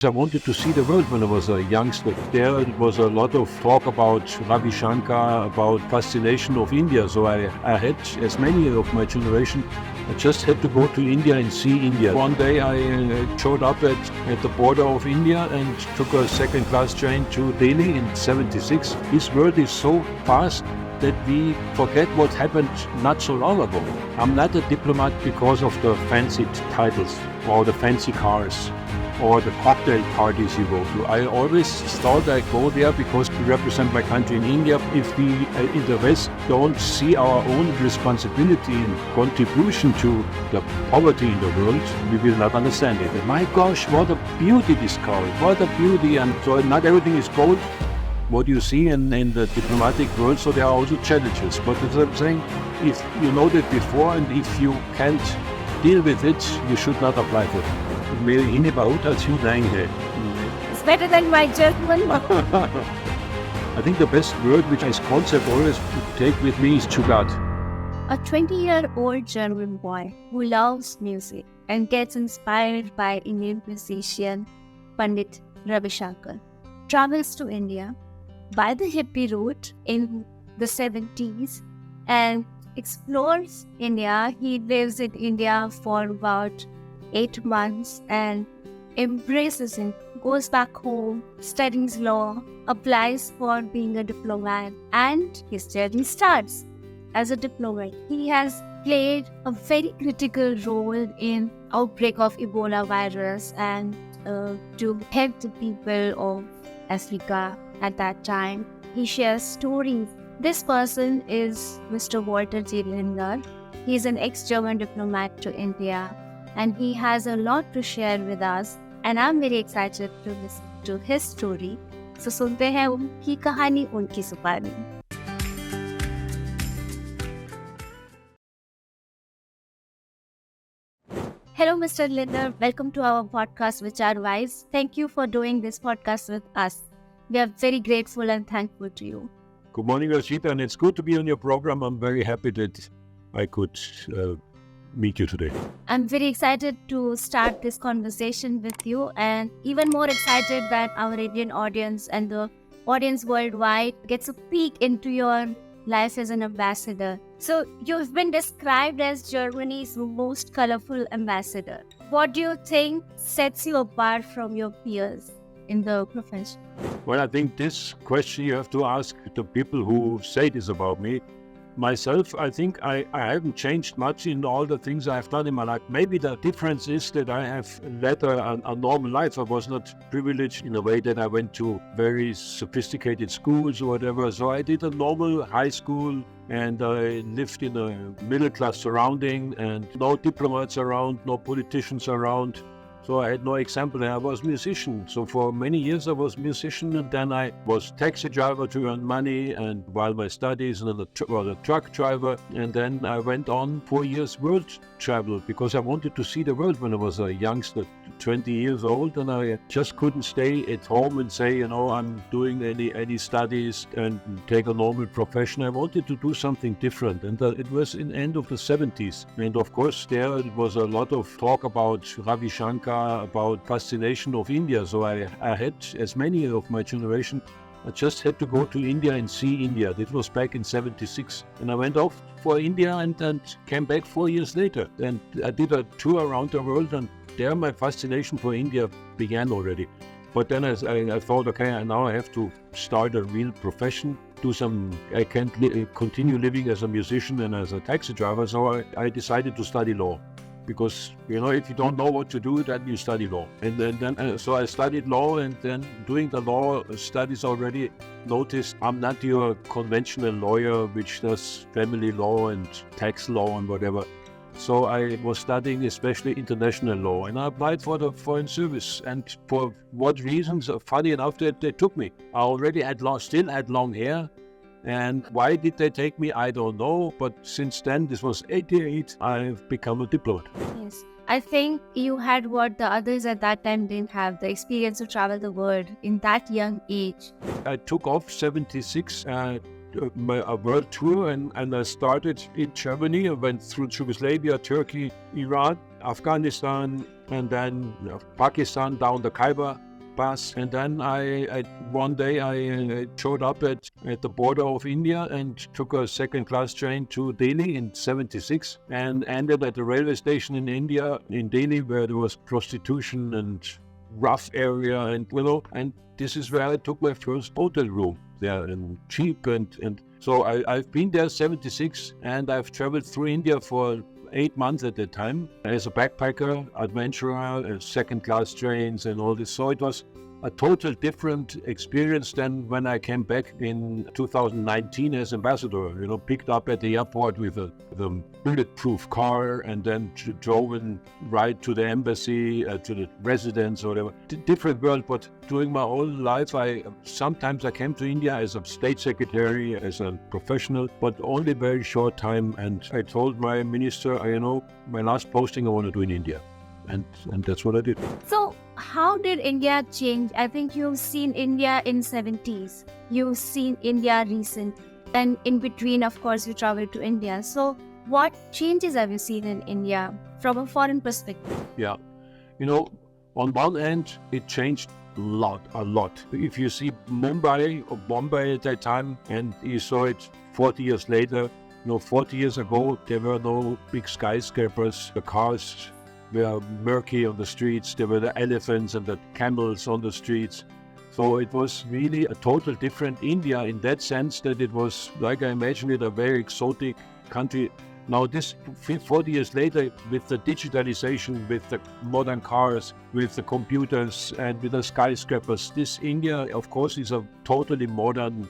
I wanted to see the world when I was a youngster. There was a lot of talk about Ravi Shankar, about fascination of India. So I had, as many of my generation, I just had to go to India and see India. One day I showed up at the border of India and took a second-class train to Delhi in '76. This world is so fast that we forget what happened not so long ago. I'm not a diplomat because of the fancy titles or the fancy cars or the cocktail parties you go to. I always thought I go there because we represent my country in India. If we in the West don't see our own responsibility and contribution to the poverty in the world, we will not understand it. And my gosh, what a beauty this car is, what a beauty. And so not everything is gold, what you see in the diplomatic world, so there are also challenges. But as I'm saying, if you know that before and if you can't deal with it, you should not apply for it. मेरे हिने बहुत अच्छी नहीं है. It's better than my German. I think the best word which is concept always take with me is Chugat. A 20-year-old German boy who loves music and gets inspired by Indian musician Pandit Ravi Shankar travels to India by the hippie route in the 70s and explores India. He lives in India for about 8 months and embraces it, goes back home, studies law, applies for being a diplomat, and his journey starts as a diplomat. He has played a very critical role in outbreak of Ebola virus and to help the people of Africa at that time. He shares stories. This person is Mr. Walter J. Lindner. He is an ex-German diplomat to India, and he has a lot to share with us, and I'm very excited to listen to his story. So सुनते हैं उनकी कहानी, उनकी जुबानी. Hello, Mr. Lindner. Welcome to our podcast, Vichaar Chits. Thank you for doing this podcast with us. We are very grateful and thankful to you. Good morning, Rashida, and it's good to be on your program. I'm very happy that I could meet you today. I'm very excited to start this conversation with you, and even more excited that our Indian audience and the audience worldwide gets a peek into your life as an ambassador. So you've been described as Germany's most colorful ambassador. What do you think sets you apart from your peers in the profession? Well, I think this question you have to ask the people who say this about me. Myself, I think I haven't changed much in all the things I've done in my life. Maybe the difference is that I have led a normal life. I was not privileged in a way that I went to very sophisticated schools or whatever. So I did a normal high school and I lived in a middle-class surrounding and no diplomats around, no politicians around. So I had no example, and I was a musician. So for many years I was a musician, and then I was taxi driver to earn money, and while my studies, and a truck driver. And then I went on 4 years world travel because I wanted to see the world when I was a youngster, 20 years old, and I just couldn't stay at home and say, I'm doing any studies and take a normal profession. I wanted to do something different, and it was in the end of the 70s. And of course there was a lot of talk about Ravi Shankar, about fascination of India. So I had, as many of my generation, I just had to go to India and see India. This was back in '76. And I went off for India and came back 4 years later. And I did a tour around the world, and there my fascination for India began already. But then I thought, okay, now I have to start a real profession, I can't continue living as a musician and as a taxi driver. So I decided to study law. Because, if you don't know what to do, then you study law. And then so I studied law, and then doing the law studies already noticed I'm not your conventional lawyer, which does family law and tax law and whatever. So I was studying especially international law, and I applied for the foreign service. And for what reasons? Funny enough, they took me. I already still had long hair. And why did they take me? I don't know. But since then, this was '88, I've become a diplomat. Yes. I think you had what the others at that time didn't have, the experience to travel the world in that young age. I took off '76, a world tour, and I started in Germany. I went through Yugoslavia, Turkey, Iran, Afghanistan, and then Pakistan down the Khyber pass. And then one day I showed up at the border of India and took a second-class train to Delhi in 76 and ended at the railway station in India, in Delhi, where there was prostitution and rough area, and and this is where I took my first hotel room there, and cheap, and so I've been there 76, and I've traveled through India for 8 months at that time as a backpacker, adventurer, second-class trains and all this. So it was a total different experience than when I came back in 2019 as ambassador, picked up at the airport with a bulletproof car and then drove right to the embassy, to the residence or whatever. Different world, but during my whole life, sometimes I came to India as a state secretary, as a professional, but only very short time. And I told my minister, my last posting I want to do in India. And that's what I did. So how did India change? I think you've seen India in 70s. You've seen India recent. And in between, of course, you traveled to India. So what changes have you seen in India from a foreign perspective? Yeah. On one hand, it changed a lot. If you see Mumbai or Bombay at that time, and you saw it 40 years later, 40 years ago, there were no big skyscrapers. The cars were murky on the streets. There were the elephants and the camels on the streets. So it was really a total different India in that sense, that it was, like I imagined it, a very exotic country. Now this 40 years later, with the digitalization, with the modern cars, with the computers and with the skyscrapers, this India, of course, is a totally modern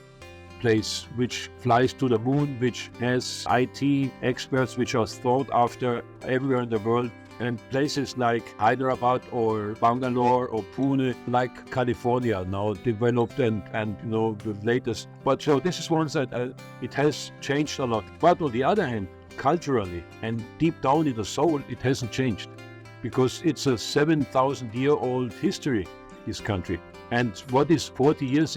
place, which flies to the moon, which has IT experts which are sought after everywhere in the world. And places like Hyderabad or Bangalore or Pune, like California, now developed and the latest. But so this is one that it has changed a lot. But on the other hand, culturally and deep down in the soul, it hasn't changed, because it's a 7,000-year-old history, this country. And what is 40 years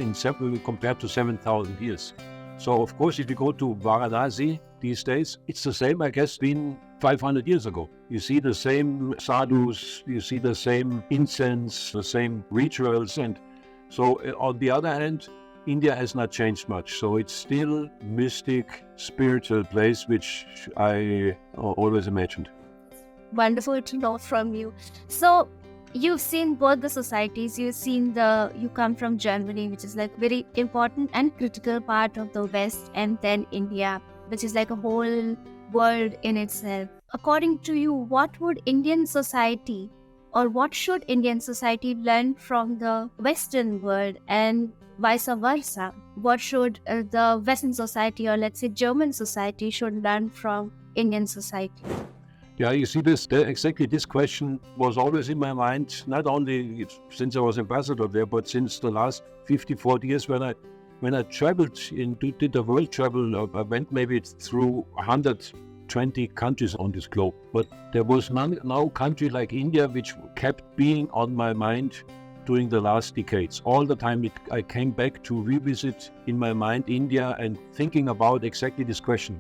compared to 7,000 years? So of course, if you go to Varanasi these days, it's the same, I guess, been 500 years ago. You see the same sadhus, you see the same incense, the same rituals. And so on the other hand, India has not changed much. So it's still mystic, spiritual place, which I always imagined. Wonderful to know from you. So you've seen both the societies. You come from Germany, which is like very important and critical part of the West, and then India, which is like a whole world in itself. According to you, what would Indian society, or what should Indian society learn from the Western world, and vice versa? What should the Western society, or let's say German society, should learn from Indian society? Yeah, you see, exactly this question was always in my mind, not only since I was ambassador there, but since the last 40 years when I traveled did the world travel. I went maybe through 120 countries on this globe, but there was no country like India which kept being on my mind during the last decades. All the time I came back to revisit in my mind India and thinking about exactly this question.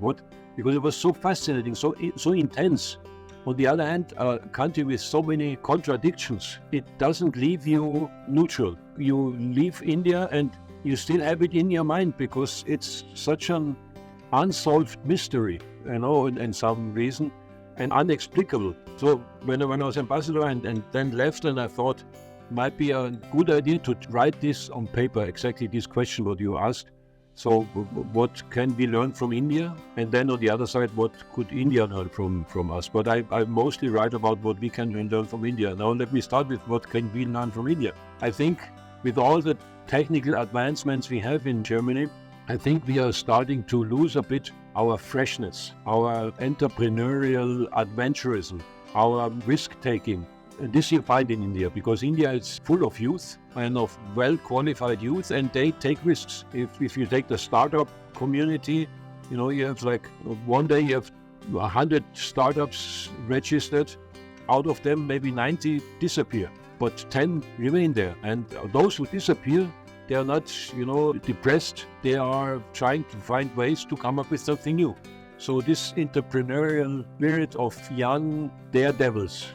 Because it was so fascinating, so intense. On the other hand, a country with so many contradictions, it doesn't leave you neutral. You leave India and you still have it in your mind, because it's such an unsolved mystery, in some reason, and unexplicable. So when I was ambassador and then left, and I thought might be a good idea to write this on paper, exactly this question what you asked. So what can we learn from India? And then on the other side, what could India learn from us? But I mostly write about what we can learn from India. Now let me start with what can we learn from India. I think with all the technical advancements we have in Germany, I think we are starting to lose a bit our freshness, our entrepreneurial adventurism, our risk-taking. And this you find in India, because India is full of youth and of well-qualified youth, and they take risks. If you take the startup community, you have like one day you have 100 startups registered. Out of them, maybe 90 disappear, but 10 remain there. And those who disappear, they are not, depressed. They are trying to find ways to come up with something new. So this entrepreneurial spirit of young daredevils,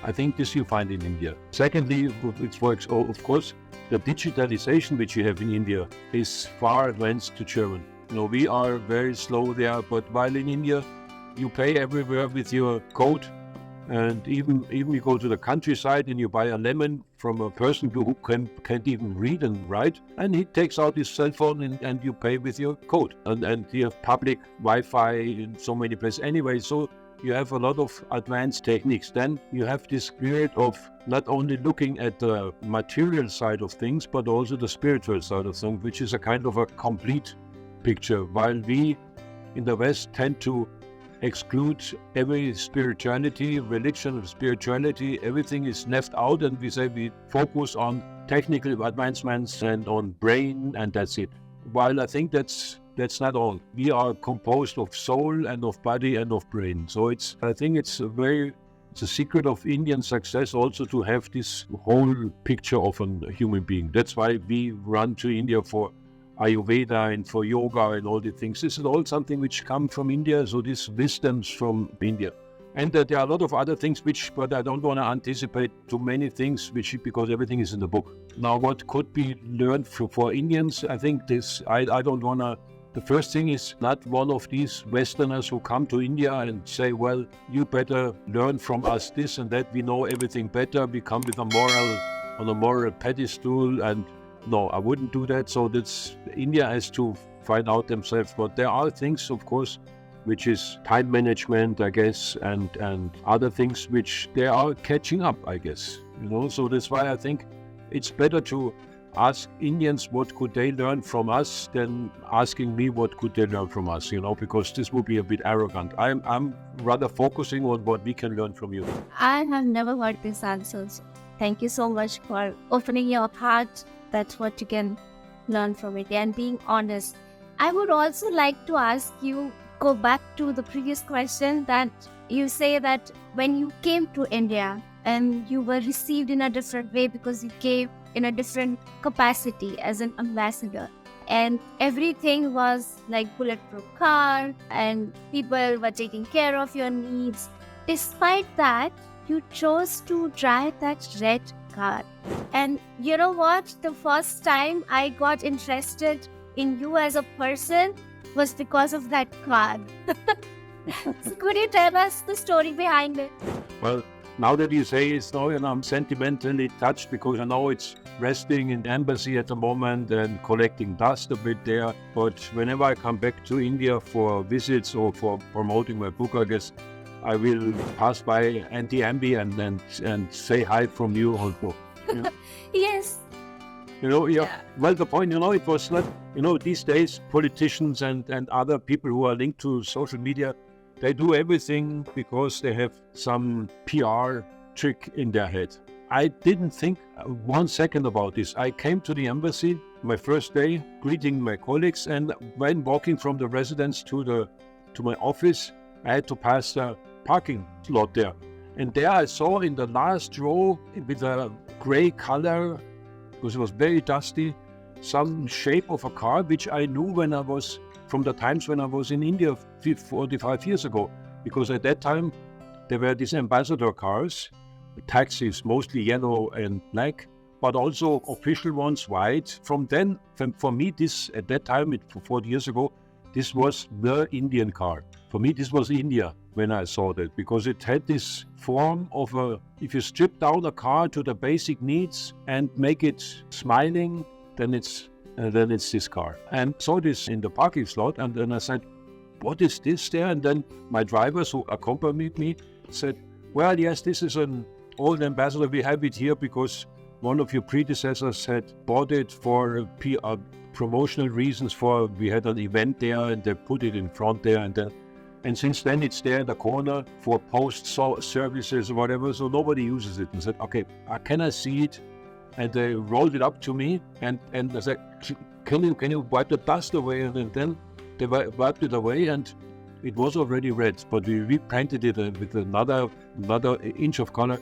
I think this you find in India. Secondly, it works, of course, the digitalization which you have in India is far advanced to German. We are very slow there, but while in India, you pay everywhere with your code. And even you go to the countryside and you buy a lemon from a person who can't even read and write, and he takes out his cell phone and you pay with your code. And you have public Wi-Fi in so many places anyway, so you have a lot of advanced techniques. Then you have this spirit of not only looking at the material side of things, but also the spiritual side of things, which is a kind of a complete picture, while we in the West tend to exclude every spirituality, religion, spirituality, everything is left out, and we say we focus on technical advancements and on brain, and that's it. While I think that's not all. We are composed of soul and of body and of brain. So I think it's a secret of Indian success also to have this whole picture of a human being. That's why we run to India for Ayurveda and for yoga and all the things. This is all something which come from India, so this wisdom's from India. And there are a lot of other things but I don't want to anticipate too many things because everything is in the book. Now, what could be learned for Indians? I think I don't want to. The first thing is not one of these Westerners who come to India and say, well, you better learn from us this and that. We know everything better. We come with on a moral pedestal, and no, I wouldn't do that. So India has to find out themselves. But there are things, of course, which is time management, I guess, and other things which they are catching up, I guess. So that's why I think it's better to ask Indians what could they learn from us than asking me what could they learn from us, because this would be a bit arrogant. I'm rather focusing on what we can learn from you. I have never heard these answers. Thank you so much for opening your heart. That's what you can learn from it and being honest. I would also like to ask you, go back to the previous question that you say that when you came to India and you were received in a different way because you came in a different capacity as an ambassador, and everything was like bulletproof car and people were taking care of your needs. Despite that, you chose to drive that red car. And you know what? The first time I got interested in you as a person was because of that car. So could you tell us the story behind it? Well, now that you say it's now, I'm sentimentally touched because I know it's resting in the embassy at the moment and collecting dust a bit there. But whenever I come back to India for visits or for promoting my book, I guess I will pass by Aunty Ambi and say hi from you also. Yes. Yeah. Well, the point, it was not, these days politicians and other people who are linked to social media, they do everything because they have some PR trick in their head. I didn't think 1 second about this. I came to the embassy my first day, greeting my colleagues, and when walking from the residence to my office, I had to pass the parking lot there. And there I saw in the last row with a gray color, because it was very dusty, some shape of a car which I knew from the times when I was in India 45 years ago. Because at that time, there were these ambassador cars, taxis, mostly yellow and black, but also official ones, white. For me, at that time, 40 years ago, this was the Indian car. For me, this was India when I saw that, because it had this form of if you strip down a car to the basic needs and make it smiling, then it's this car. And saw this in the parking slot, and then I said, what is this there? And then my drivers who accompanied me said, well, yes, this is an old ambassador. We have it here because one of your predecessors had bought it for promotional reasons. We had an event there and they put it in front there, and since then it's there in the corner for post services or whatever, so nobody uses it. And said, okay, can I see it? And they rolled it up to me and I said, can you wipe the dust away? And then they wiped it away and it was already red, but we repainted it with another inch of color.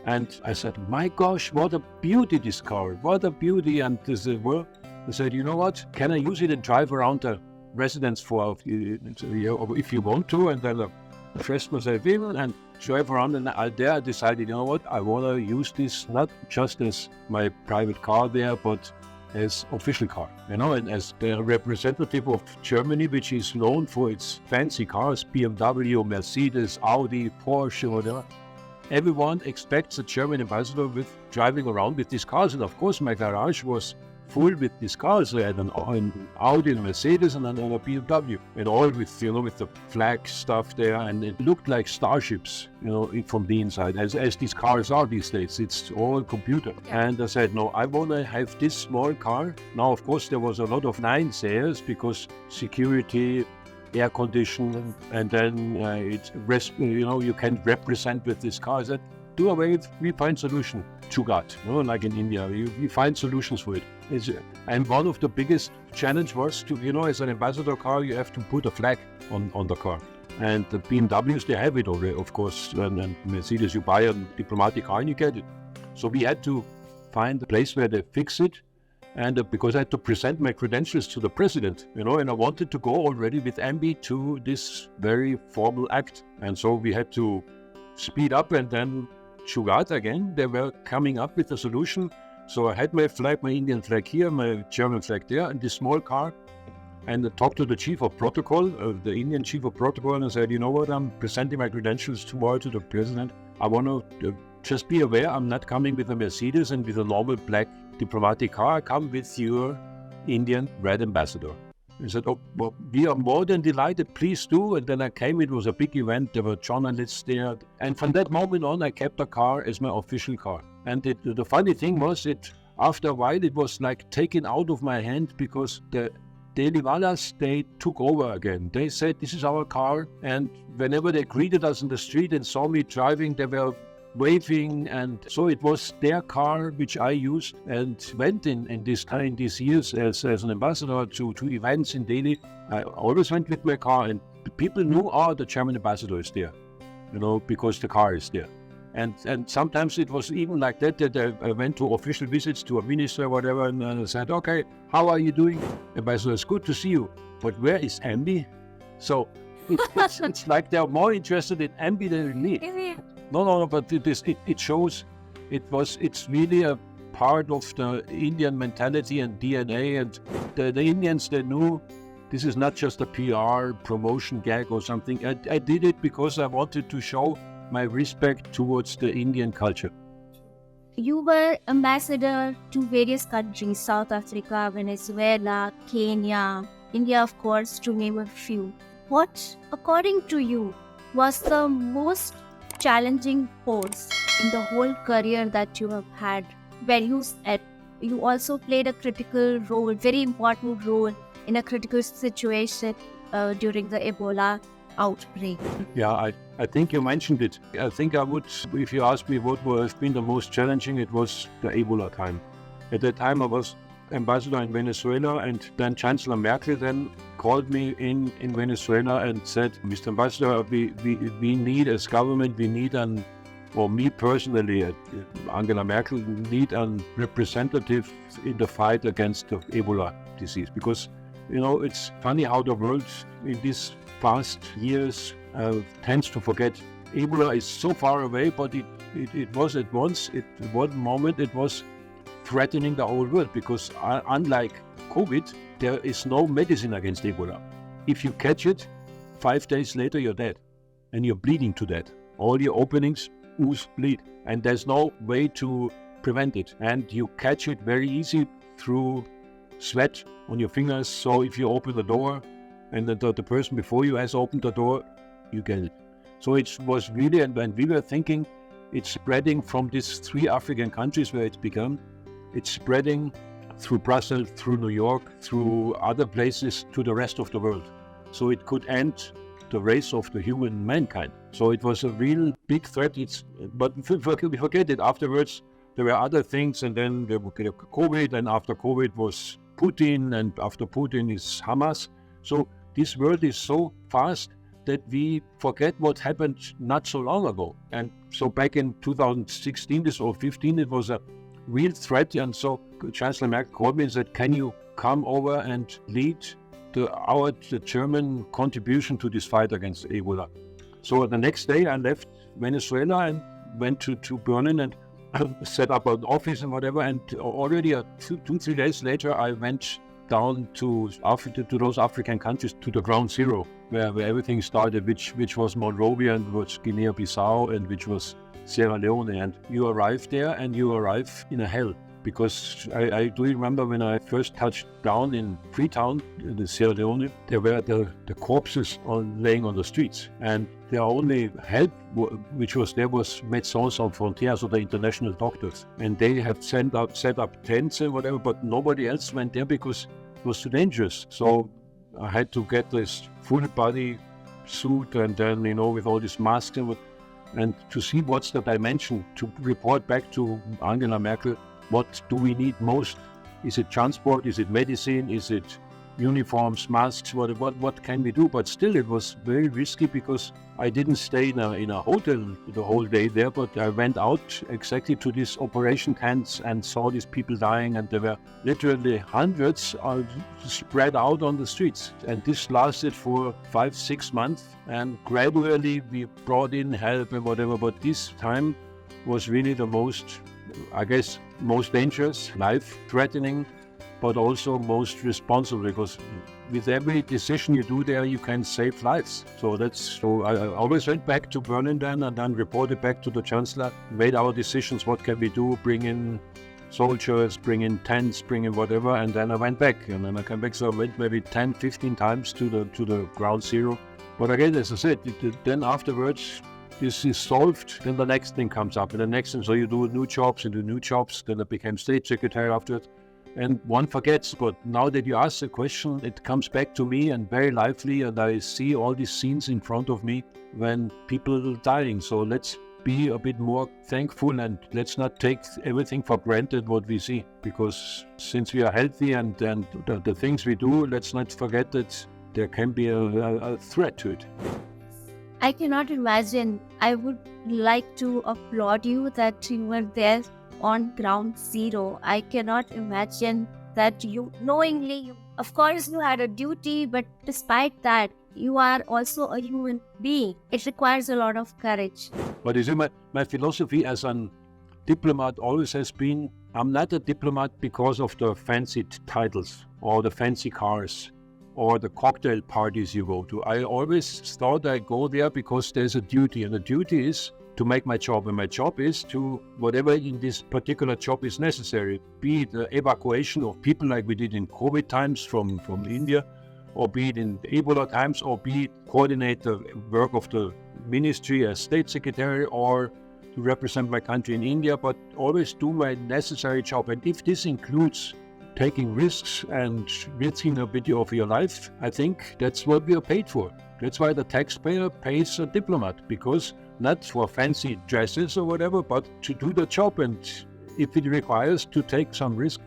And I said, my gosh, what a beauty this car, what a beauty. And they said, well, I said, you know what, can I use it and drive around the residence if you want to? And then I pressed myself in, and drive around, and there I decided, you know what, I want to use this not just as my private car there, but as official car, and as the representative of Germany, which is known for its fancy cars, BMW, Mercedes, Audi, Porsche, whatever. Everyone expects a German ambassador with driving around with these cars, and of course my garage was full with these cars. I had an Audi, a Mercedes, and another BMW, and all with with the flag stuff there, and it looked like starships, from the inside, as these cars are these days. It's all computer. Yeah. And I said, no, I want to have this small car. Now, of course, there was a lot of naysayers because security, air conditioning, and then you can represent with this car. I said, do away with, we find solution to that, like in India, we find solutions for it. And one of the biggest challenge was to, as an ambassador car, you have to put a flag on the car. And the BMWs, they have it already, of course, and Mercedes, you buy a diplomatic car and you get it. So we had to find a place where they fix it. And because I had to present my credentials to the president, and I wanted to go already with Ambi to this very formal act. And so we had to speed up, and then Shugat again, they were coming up with a solution. So I had my flag, my Indian flag here, my German flag there, in this small car. And I talked to the chief of protocol, the Indian chief of protocol, and I said, you know what, I'm presenting my credentials tomorrow to the president. I want to just be aware, I'm not coming with a Mercedes and with a normal black diplomatic car. I come with your Indian red ambassador. He said, oh, well, we are more than delighted, please do. And then I came, it was a big event, there were journalists there. And from that moment on, I kept the car as my official car. And the funny thing was, after a while, it was like taken out of my hand, because the Delivalas, they took over again. They said, this is our car. And whenever they greeted us in the street and saw me driving, they were waving, and so it was their car which I used and went in these years as an ambassador to events in Delhi. I always went with my car, and people knew, the German ambassador is there, because the car is there. And sometimes it was even like that I went to official visits to a minister or whatever, and I said, okay, how are you doing? Ambassador, it's good to see you, but where is Ambi? So it's like they're more interested in Ambi than in me. No, but it shows it's really a part of the Indian mentality and DNA, and the Indians, they knew this is not just a PR promotion gag or something. I did it because I wanted to show my respect towards the Indian culture. You were ambassador to various countries, South Africa, Venezuela, Kenya, India, of course, to name a few. What, according to you, was the most challenging pose in the whole career that you have had, where you also played a critical role, very important role in a critical situation during the Ebola outbreak? Yeah, I think you mentioned it. I think I would, if you ask me what would have been the most challenging, it was the Ebola time. At that time I was ambassador in Venezuela, and then Chancellor Merkel then called me in Venezuela and said, Mr. Ambassador, we need as government, or me personally, Angela Merkel, need a representative in the fight against the Ebola disease. Because, it's funny how the world in these past years tends to forget. Ebola is so far away, but it was at one moment, it was threatening the whole world, because unlike COVID, there is no medicine against Ebola. If you catch it, 5 days later you're dead, and you're bleeding to death. All your openings ooze, bleed, and there's no way to prevent it. And you catch it very easy through sweat on your fingers. So if you open the door and the person before you has opened the door, you get it. So it was really, and when we were thinking, it's spreading from these 3 African countries where it's begun. It's spreading through Brussels, through New York, through other places to the rest of the world. So it could end the race of the human mankind. So it was a real big threat. But we forget it. Afterwards, there were other things, and then there was COVID, and after COVID was Putin, and after Putin is Hamas. So this world is so fast that we forget what happened not so long ago. And so back in 2016 or 15, it was a real threat. And so Chancellor Merkel called me and said, can you come over and lead the German contribution to this fight against Ebola? So the next day I left Venezuela and went to Berlin and set up an office and whatever. And already 2-3 days later, I went down to those African countries, to the ground zero, where everything started, which was Monrovia and which Guinea-Bissau and which was Sierra Leone. And you arrive there and you arrive in a hell. Because I do remember when I first touched down in Freetown, in the Sierra Leone, there were the corpses laying on the streets. And their only help which was there was Médecins Sans Frontières, so the international doctors. And they have set up tents and whatever, but nobody else went there because it was too dangerous. So I had to get this full body suit and then, with all these masks and to see what's the dimension, to report back to Angela Merkel. What do we need most? Is it transport? Is it medicine? Is it uniforms, masks? What can we do? But still, it was very risky because I didn't stay in a hotel the whole day there, but I went out exactly to these operation tents and saw these people dying, and there were literally hundreds spread out on the streets. And this lasted for 5-6 months, and gradually we brought in help and whatever. But this time was really the most dangerous, life-threatening, but also most responsible, because with every decision you do there, you can save lives. So I always went back to Berlin then and then reported back to the Chancellor, made our decisions, what can we do, bring in soldiers, bring in tents, bring in whatever, and then I went back. And then I came back, so I went maybe 10-15 times to the ground zero. But again, as I said, then afterwards, this is solved, then the next thing comes up, and the next thing, so you do new jobs, then I became state secretary after it, and one forgets, but now that you ask the question, it comes back to me and very lively, and I see all these scenes in front of me when people are dying. So let's be a bit more thankful and let's not take everything for granted what we see, because since we are healthy and the things we do, let's not forget that there can be a threat to it. I cannot imagine. I would like to applaud you that you were there on ground zero. I cannot imagine that you knowingly, of course you had a duty, but despite that, you are also a human being. It requires a lot of courage. But you see, my philosophy as a diplomat always has been, I'm not a diplomat because of the fancy titles or the fancy cars or the cocktail parties you go to. I always thought I go there because there's a duty, and the duty is to make my job, and my job is to whatever in this particular job is necessary, be it the evacuation of people like we did in COVID times from India, or be it in Ebola times, or be it coordinate the work of the ministry as state secretary, or to represent my country in India, but always do my necessary job. And if this includes taking risks and risking a bit of your life, I think that's what we are paid for. That's why the taxpayer pays a diplomat, because not for fancy dresses or whatever, but to do the job. And if it requires to take some risk,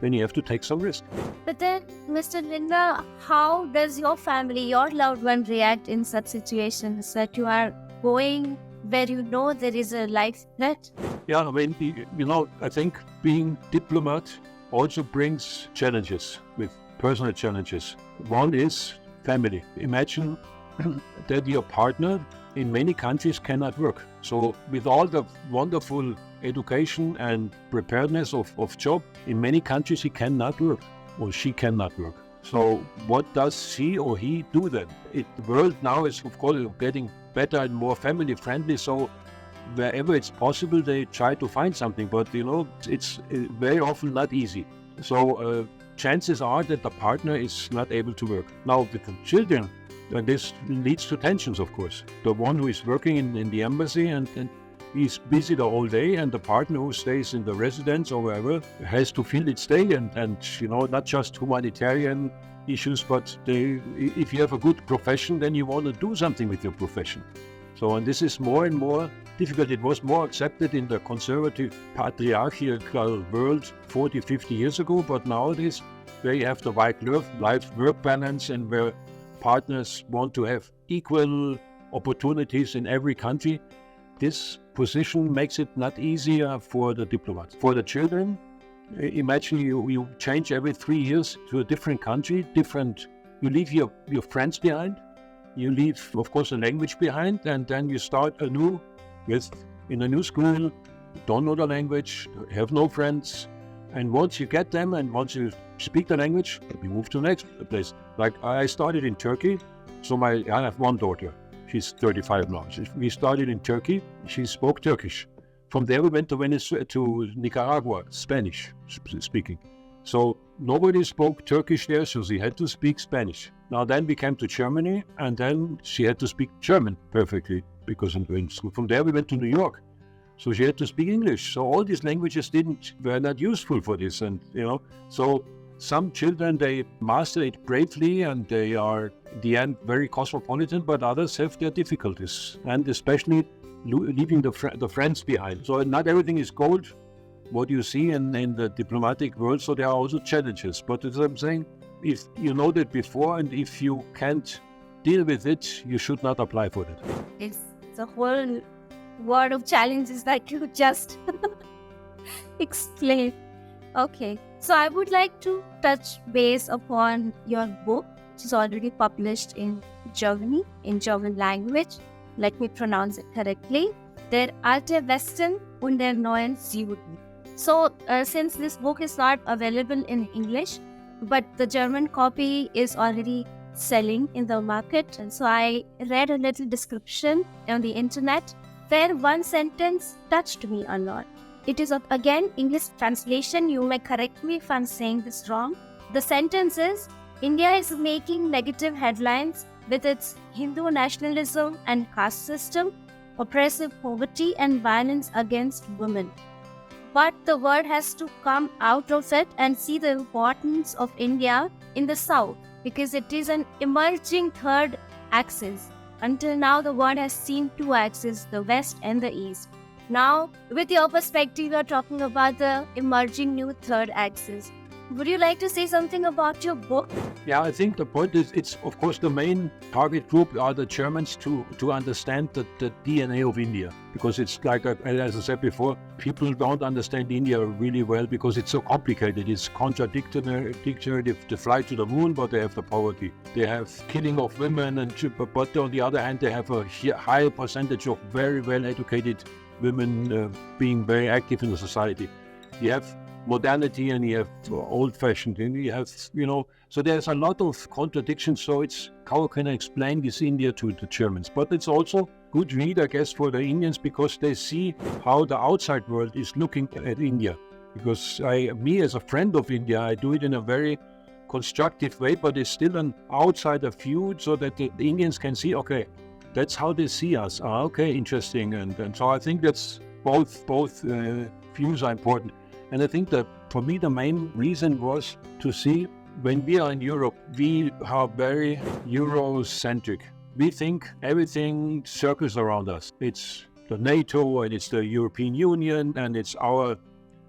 then you have to take some risk. But then, Mr. Lindner, how does your family, your loved one react in such situations that you are going where you know there is a life threat? Yeah, I mean, I think being diplomat also brings challenges, with personal challenges. One is family. Imagine that your partner in many countries cannot work. So with all the wonderful education and preparedness of job, in many countries he cannot work or she cannot work. So what does she or he do then? The world now is, of course, getting better and more family friendly, so wherever it's possible, they try to find something, but it's very often not easy. So chances are that the partner is not able to work. Now with the children, and this leads to tensions, of course. The one who is working in the embassy and he's busy the whole day, and the partner who stays in the residence or wherever has to fill its day, and not just humanitarian issues, but if you have a good profession, then you want to do something with your profession. So, and this is more and more difficult. It was more accepted in the conservative patriarchal world 40, 50 years ago, but nowadays where you have the life-work balance and where partners want to have equal opportunities in every country, this position makes it not easier for the diplomats. For the children, imagine you change every 3 years to a different country, you leave your friends behind, you leave, of course, a language behind, and then you start anew in a new school, don't know the language, have no friends. And once you get them and once you speak the language, you move to the next place. Like I started in Turkey, so I have one daughter. She's 35 now. We started in Turkey. She spoke Turkish. From there we went to Venezuela, to Nicaragua, Spanish speaking. So nobody spoke Turkish there, so she had to speak Spanish. Now then we came to Germany, and then she had to speak German perfectly, because in school. From there we went to New York. So she had to speak English. So all these languages were not useful for this. And, so some children, they master it bravely and they are, in the end, very cosmopolitan, but others have their difficulties. And especially leaving the friends behind. So not everything is gold, what you see in the diplomatic world. So there are also challenges. But as I'm saying, if you know that before and if you can't deal with it, you should not apply for it. It's a whole word of challenges that you just explained. Okay, so I would like to touch base upon your book, which is already published in Germany, in German language. Let me pronounce it correctly. Der Alte Westen und der Neuen Süden. So, since this book is not available in English, but the German copy is already selling in the market, and so I read a little description on the internet where one sentence touched me a lot. It is again English translation. You may correct me if I'm saying this wrong. The sentence is, India is making negative headlines with its Hindu nationalism and caste system, oppressive poverty and violence against women. But the world has to come out of it and see the importance of India in the south, because it is an emerging third axis. Until now, the world has seen two axes, the West and the East. Now, with your perspective, you're talking about the emerging new third axis. Would you like to say something about your book? Yeah, I think the point is, it's of course the main target group are the Germans to understand the DNA of India. Because it's like, as I said before, people don't understand India really well because it's so complicated. It's contradictory. They fly to the moon, but they have the poverty. They have killing of women, but on the other hand, they have a high percentage of very well-educated women being very active in the society. You have modernity and you have old-fashioned, and you have, so there's a lot of contradictions. So it's, how can I explain this India to the Germans? But it's also good read, I guess, for the Indians, because they see how the outside world is looking at India. Because me as a friend of India, I do it in a very constructive way, but it's still an outsider view, so that the Indians can see, okay, that's how they see us. Okay, interesting. And so I think that's both views are important. And I think that for me, the main reason was to see, when we are in Europe, we are very Eurocentric. We think everything circles around us. It's the NATO and it's the European Union and it's our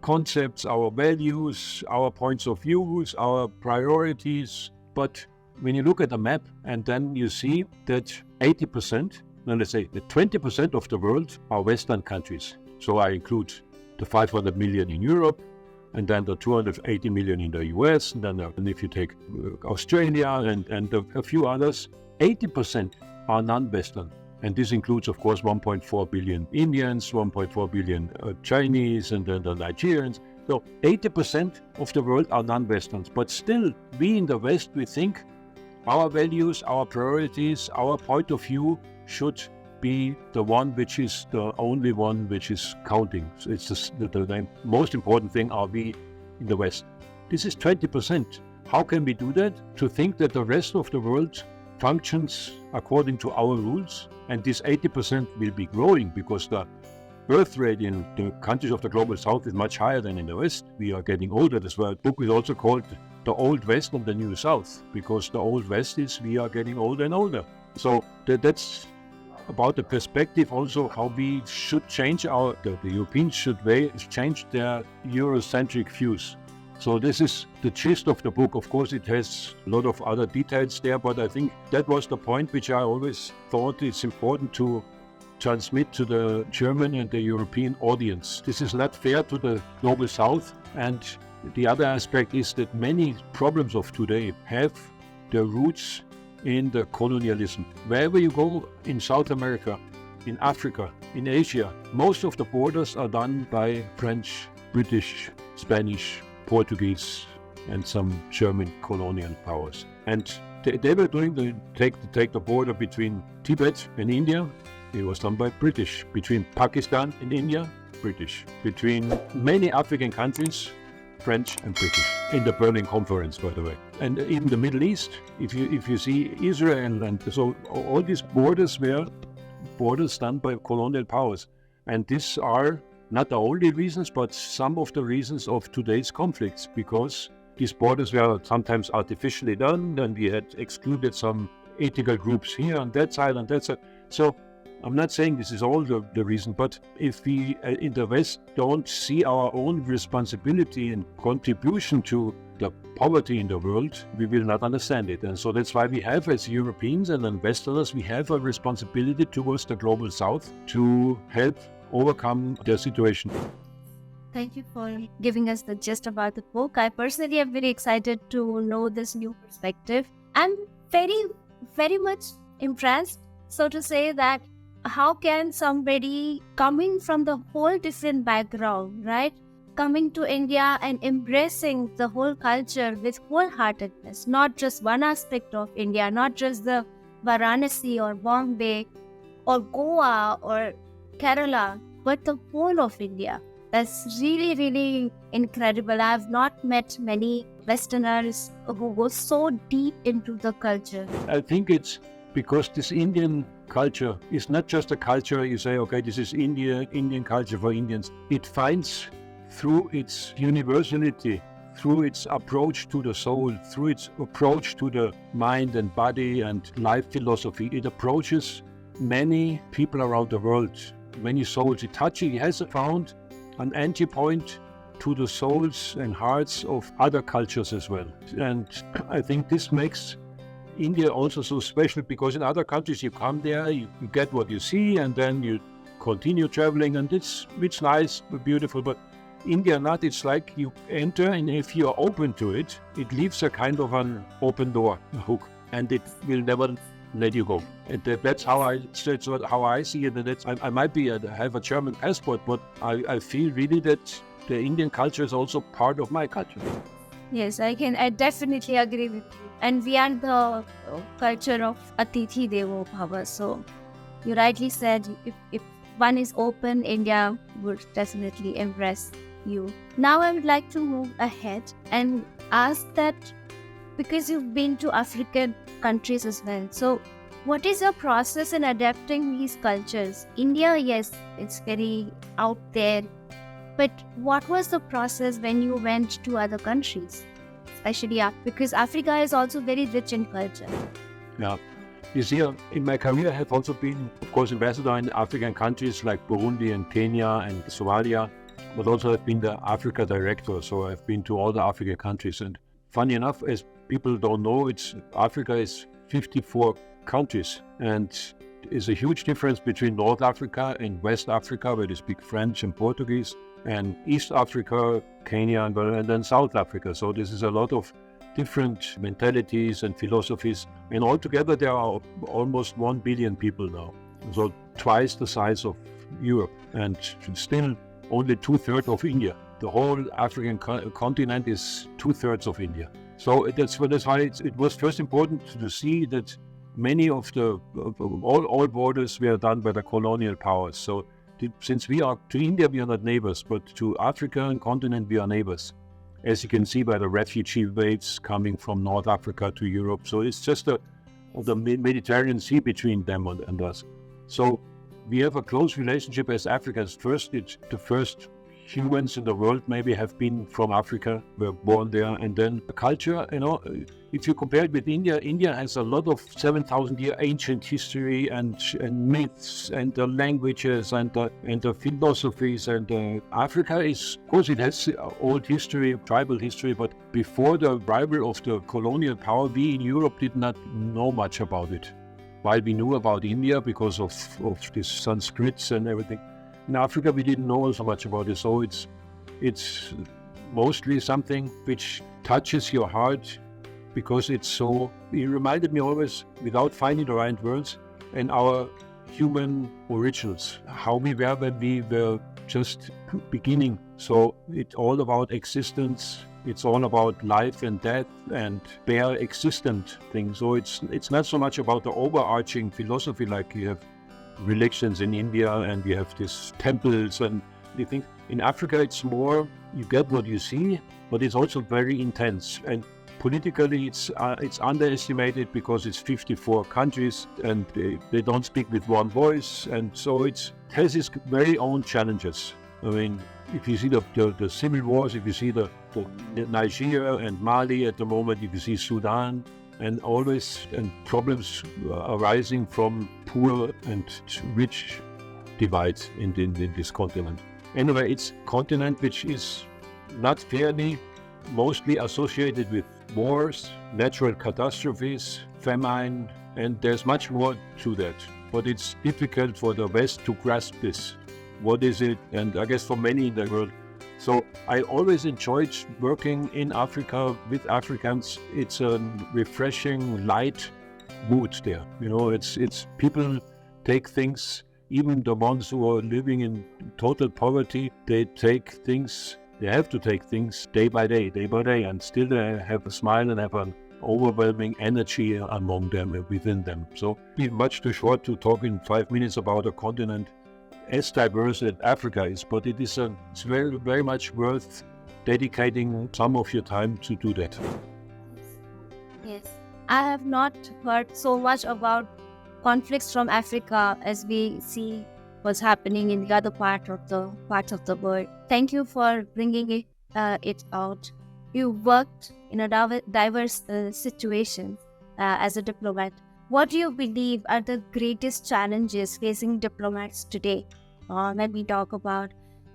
concepts, our values, our points of views, our priorities. But when you look at the map and then you see that 80%, now let's say that 20% of the world are Western countries. So I include the 500 million in Europe, and then the 280 million in the US, and then if you take Australia and a few others, 80% are non-Western. And this includes, of course, 1.4 billion Indians, 1.4 billion Chinese, and then the Nigerians. So 80% of the world are non-Westerns. But still, we in the West, we think our values, our priorities, our point of view should be the one which is the only one which is counting. So it's the most important thing are we in the West. This is 20%. How can we do that? To think that the rest of the world functions according to our rules, and this 80% will be growing because the birth rate in the countries of the Global South is much higher than in the West. We are getting older as well. The book is also called The Old West and the New South, because the Old West is we are getting older and older. So that's about the perspective also how we should change the Europeans should change their Eurocentric views. So this is the gist of the book. Of course, it has a lot of other details there, but I think that was the point which I always thought it's important to transmit to the German and the European audience. This is not fair to the Global South. And the other aspect is that many problems of today have their roots in the colonialism. Wherever you go in South America, in Africa, in Asia, most of the borders are done by French, British, Spanish, Portuguese, and some German colonial powers. And they were doing take the border between Tibet and India. It was done by British. Between Pakistan and India, British. Between many African countries, French and British. In the Berlin Conference, by the way. And in the Middle East, if you see Israel, and so all these borders were borders done by colonial powers. And these are not the only reasons, but some of the reasons of today's conflicts, because these borders were sometimes artificially done, and we had excluded some ethical groups here on that side and that side. So I'm not saying this is all the reason, but if we in the West don't see our own responsibility and contribution to the poverty in the world, we will not understand it. And so that's why we have, as Europeans and then Westerners, we have a responsibility towards the global South to help overcome their situation. Thank you for giving us the gist about the book. I personally am very excited to know this new perspective. I'm very, very much impressed, so to say, that how can somebody coming from the whole different background, right, coming to India and embracing the whole culture with wholeheartedness, not just one aspect of India, not just the Varanasi or Bombay or Goa or Kerala, but the whole of India. That's really, really incredible. I have not met many Westerners who go so deep into the culture. I think it's because this Indian culture is not just a culture you say, okay, this is Indian culture for Indians. It finds through its universality, through its approach to the soul, through its approach to the mind and body and life philosophy, it approaches many people around the world, many souls. It has found an entry point to the souls and hearts of other cultures as well. And I think this makes India also so special, because in other countries you come there, you get what you see, and then you continue traveling, and it's nice, beautiful. But India not, it's like you enter, and if you are open to it, it leaves a kind of an open door, a hook, and it will never let you go. And that's how I see it. And I might have a German passport, but I feel really that the Indian culture is also part of my culture. Yes, I definitely agree with you. And we are the culture of Atithi Devo Bhava. So you rightly said, if one is open, India would definitely embrace you. Now I would like to move ahead and ask that, because you've been to African countries as well. So what is your process in adapting these cultures? India, yes, it's very out there. But what was the process when you went to other countries? Especially because Africa is also very rich in culture. Yeah. You see, in my career, I have also been, of course, ambassador in African countries like Burundi and Kenya and Somalia, but also I've been the Africa director, so I've been to all the African countries. And funny enough, as people don't know, Africa is 54 countries, and there's a huge difference between North Africa and West Africa, where they speak French and Portuguese, and East Africa, Kenya, and then South Africa. So this is a lot of different mentalities and philosophies. And altogether, there are almost 1 billion people now. So twice the size of Europe, and still only 2/3 of India. The whole African continent is 2/3 of India. So that's why it was first important to see that many of all borders were done by the colonial powers. So since to India we are not neighbors, but to African continent we are neighbors, as you can see by the refugee waves coming from North Africa to Europe. So it's just the Mediterranean Sea between them and us. So we have a close relationship as Africans. The first humans in the world maybe have been from Africa, were born there, and then the culture, if you compare it with India, India has a lot of 7,000-year ancient history and myths and the languages and the philosophies. And Africa is, of course, it has old history, tribal history, but before the arrival of the colonial power, we in Europe did not know much about it. While we knew about India because of this Sanskrits and everything, in Africa we didn't know so much about it. So it's mostly something which touches your heart because he reminded me always, without finding the right words, and our human origins, how we were when we were just beginning. So it's all about existence. It's all about life and death and bare existent things. So it's not so much about the overarching philosophy like you have religions in India and we have these temples and the things. In Africa, it's more you get what you see, but it's also very intense. And politically, it's underestimated because it's 54 countries and they don't speak with one voice. And so it has its very own challenges. I mean, if you see the civil wars, if you see the Nigeria and Mali at the moment, if you see Sudan, and problems arising from poor and rich divides in this continent. Anyway, it's a continent which is not fairly mostly associated with wars, natural catastrophes, famine, and there's much more to that. But it's difficult for the West to grasp this. What is it? And I guess for many in the world. So I always enjoyed working in Africa with Africans. It's a refreshing, light mood there. You know, it's people take things, even the ones who are living in total poverty, they have to take things day by day, and still they have a smile and have an overwhelming energy among them and within them. So it's much too short to talk in 5 minutes about a continent as diverse as Africa is, but it's very, very much worth dedicating some of your time to do that. Yes, I have not heard so much about conflicts from Africa as we see what's happening in the other parts of the world. Thank you for bringing it out. You worked in a diverse situations as a diplomat. What do you believe are the greatest challenges facing diplomats today? When we talk about,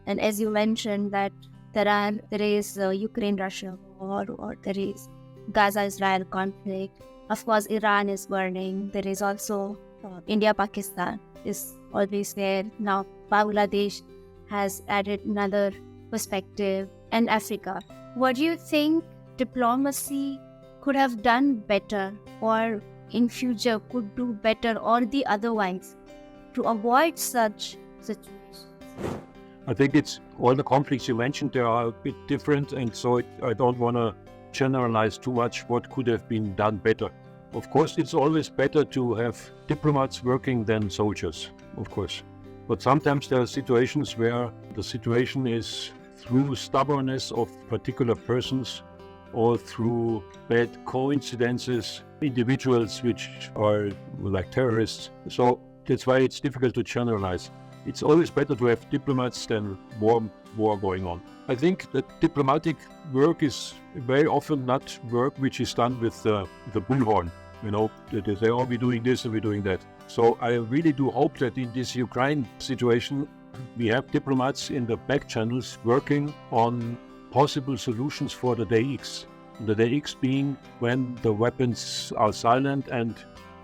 and as you mentioned that there is Ukraine-Russia war, or there is Gaza-Israel conflict. Of course, Iran is burning. There is also India-Pakistan is always there. Now Bangladesh has added another perspective, and Africa. What do you think diplomacy could have done better, or in future could do better, or the otherwise, to avoid such situations? I think it's all the conflicts you mentioned, they are a bit different, and so I don't want to generalize too much what could have been done better. Of course, it's always better to have diplomats working than soldiers, of course. But sometimes there are situations where the situation is through stubbornness of particular persons or through bad coincidences, individuals which are like terrorists. So that's why it's difficult to generalize. It's always better to have diplomats than war going on. I think that diplomatic work is very often not work which is done with the bullhorn. You know, they say, oh, we're doing this and we're doing that. So I really do hope that in this Ukraine situation, we have diplomats in the back channels working on possible solutions for the day X. The day X being when the weapons are silent and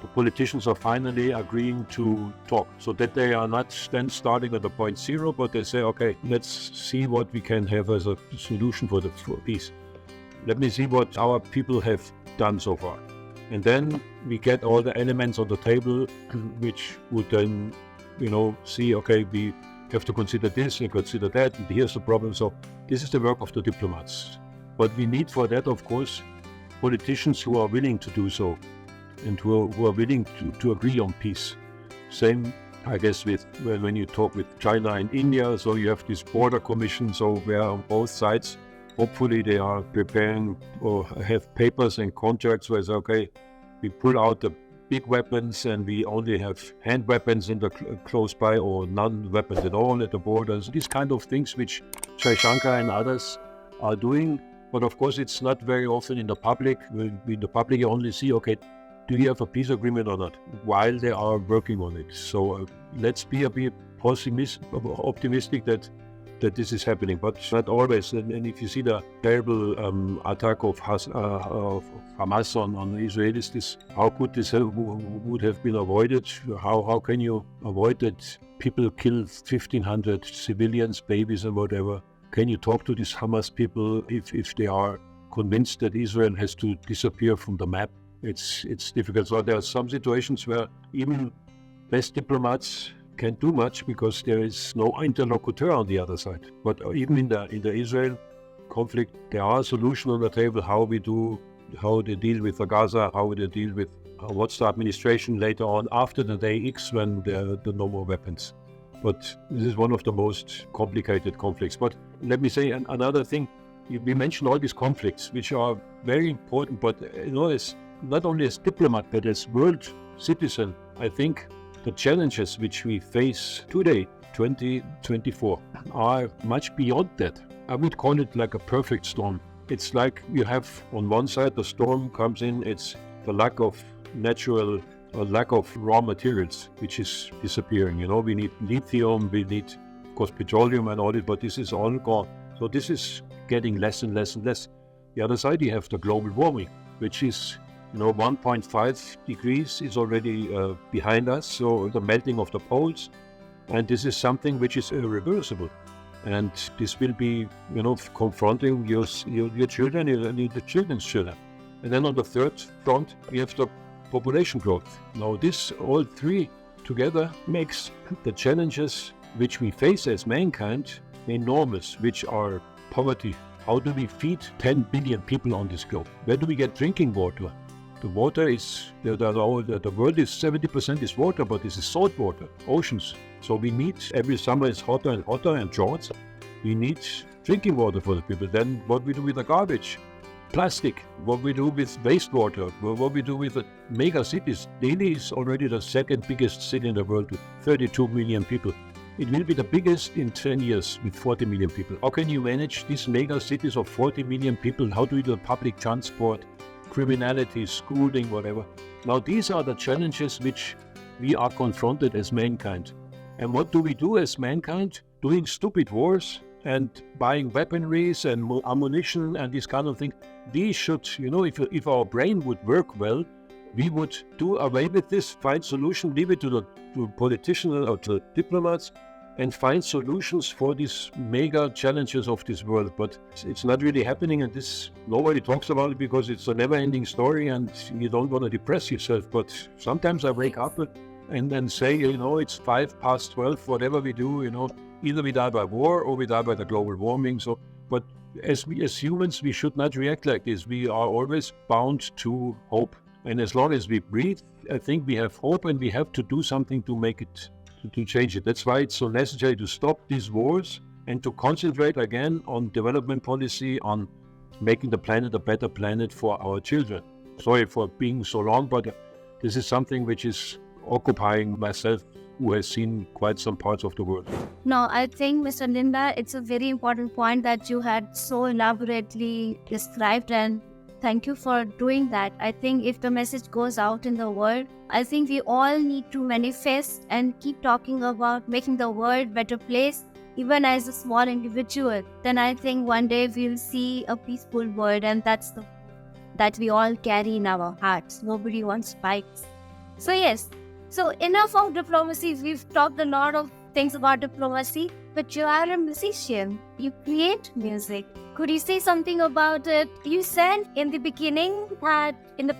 the politicians are finally agreeing to talk, so that they are not then starting at the point zero, but they say, okay, let's see what we can have as a solution for peace. Let me see what our people have done so far. And then we get all the elements on the table, which would then, see, okay, we have to consider this and consider that, and here's the problem. So this is the work of the diplomats. But we need for that, of course, politicians who are willing to do so and who are willing to agree on peace. Same, I guess, with when you talk with China and India, so you have this border commission, so where on both sides, hopefully they are preparing or have papers and contracts where it's okay, we pull out the big weapons and we only have hand weapons in the close by or non-weapons at all at the borders. These kind of things which Shankar and others are doing, but of course it's not very often in the public. In the public you only see, okay, do you have a peace agreement or not, while they are working on it. So let's be a bit optimistic that this is happening, but not always. And if you see the terrible attack of Hamas on the Israelis, how could this would have been avoided? How can you avoid that people kill 1,500 civilians, babies and whatever? Can you talk to these Hamas people if they are convinced that Israel has to disappear from the map. It's difficult. So there are some situations where even best diplomats can't do much because there is no interlocutor on the other side. But even in the Israel conflict, there are solutions on the table. How they deal with the Gaza, how they deal with what's the administration later on after the day X when there are no more weapons. But this is one of the most complicated conflicts. But let me say another thing. We mentioned all these conflicts, which are very important, but as not only as diplomat, but as world citizen, I think the challenges which we face today, 2024, are much beyond that. I would call it like a perfect storm. It's like you have on one side, the storm comes in, it's the lack of raw materials, which is disappearing. We need lithium, we need, of course, petroleum and all it, but this is all gone. So this is getting less and less and less. The other side, you have the global warming, which is 1.5 degrees is already behind us, so the melting of the poles, and this is something which is irreversible, and this will be, confronting your children and the children's children. And then on the third front, we have the population growth. Now all three together makes the challenges which we face as mankind enormous, which are poverty. How do we feed 10 billion people on this globe? Where do we get drinking water? The water is, the world is 70% is water, but this is salt water, oceans. So we need, every summer it's hotter and hotter and droughts. We need drinking water for the people. Then what we do with the garbage, plastic, what we do with wastewater, what we do with the mega cities. Delhi is already the second biggest city in the world with 32 million people. It will be the biggest in 10 years with 40 million people. How can you manage these mega cities of 40 million people? How do you do public transport? Criminality, schooling, whatever. Now these are the challenges which we are confronted as mankind. And what do we do as mankind? Doing stupid wars and buying weaponries and ammunition and this kind of thing. These should, if our brain would work well, we would do away with this, find solution, leave it to politicians or to diplomats, and find solutions for these mega challenges of this world. But it's not really happening, and nobody talks about it because it's a never-ending story and you don't want to depress yourself. But sometimes I wake up and then say, it's 12:05, whatever we do, either we die by war or we die by the global warming. But as humans, we should not react like this. We are always bound to hope. And as long as we breathe, I think we have hope, and we have to do something to make it, to change it. That's why it's so necessary to stop these wars and to concentrate again on development policy, on making the planet a better planet for our children. Sorry for being so long, but this is something which is occupying myself, who has seen quite some parts of the world. No, I think, Mr. Lindner, it's a very important point that you had so elaborately described, and thank you for doing that. I think if the message goes out in the world, I think we all need to manifest and keep talking about making the world a better place, even as a small individual. Then I think one day we'll see a peaceful world, and that we all carry in our hearts. Nobody wants fights. So yes, so enough of diplomacy. We've talked a lot of things about diplomacy, but you are a musician. You create music. Could you say something about it? You said in the beginning that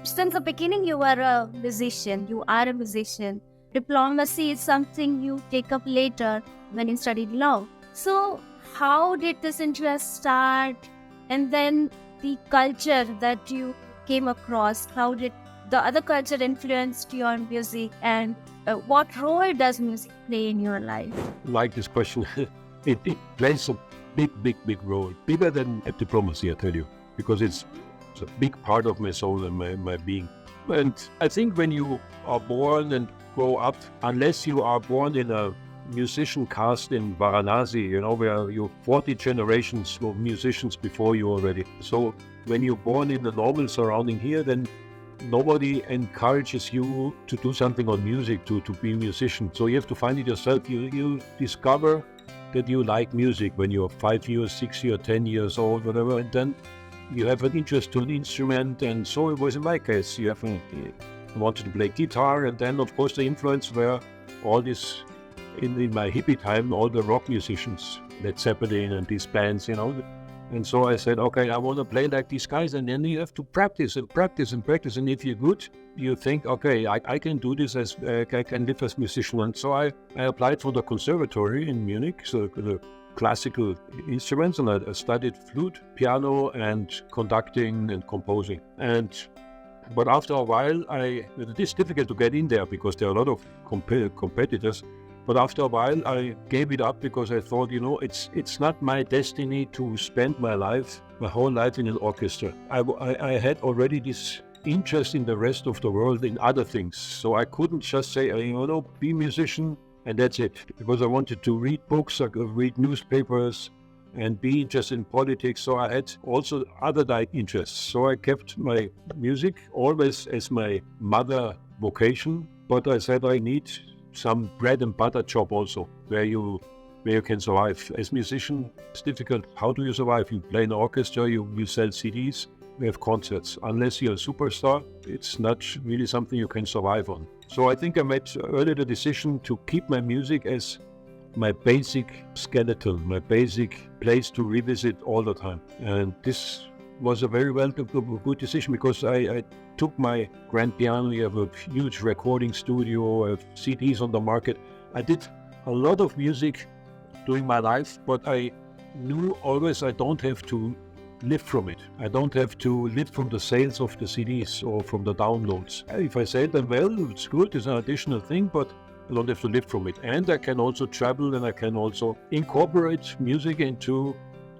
since the beginning you were a musician. You are a musician. Diplomacy is something you take up later when you studied law. So how did this interest start? And then the culture that you came across, how did the other culture influenced your music, and what role does music play in your life? Like this question, it plays a big role, bigger than diplomacy, I tell you, because it's a big part of my soul and my being. And I think when you are born and grow up, unless you are born in a musician caste in Varanasi, where you're 40 generations of musicians before you already. So when you're born in the normal surrounding here, then nobody encourages you to do something on music, to be a musician. So you have to find it yourself. You discover that you like music when you're 5 years, 6 years, 10 years old, whatever, and then you have an interest to an instrument. And so it was in my case. I wanted to play guitar, and then of course the influence were all this, in my hippie time, all the rock musicians, Led Zeppelin and these bands, And so I said, okay, I want to play like these guys. And then you have to practice and practice and practice. And if you're good, you think, okay, I can do this as I can live as musician. And so I applied for the conservatory in Munich, so the classical instruments, and I studied flute, piano, and conducting and composing. But after a while, it is difficult to get in there because there are a lot of competitors. But after a while, I gave it up because I thought, it's not my destiny to spend my whole life in an orchestra. I had already this interest in the rest of the world, in other things. So I couldn't just say, be a musician and that's it. Because I wanted to read books, I could read newspapers and be interested in politics. So I had also other interests. So I kept my music always as my mother vocation. But I said I need some bread and butter job also, where you can survive. As a musician, it's difficult. How do you survive? You play in an orchestra, you sell CDs, we have concerts. Unless you're a superstar, it's not really something you can survive on. So I think I made early the decision to keep my music as my basic skeleton, my basic place to revisit all the time. And this was a very good decision because I took my grand piano. We have a huge recording studio, I have CDs on the market. I did a lot of music during my life, but I knew always I don't have to live from it. I don't have to live from the sales of the CDs or from the downloads. If I sell them well, it's good, it's an additional thing, but I don't have to live from it. And I can also travel and I can also incorporate music into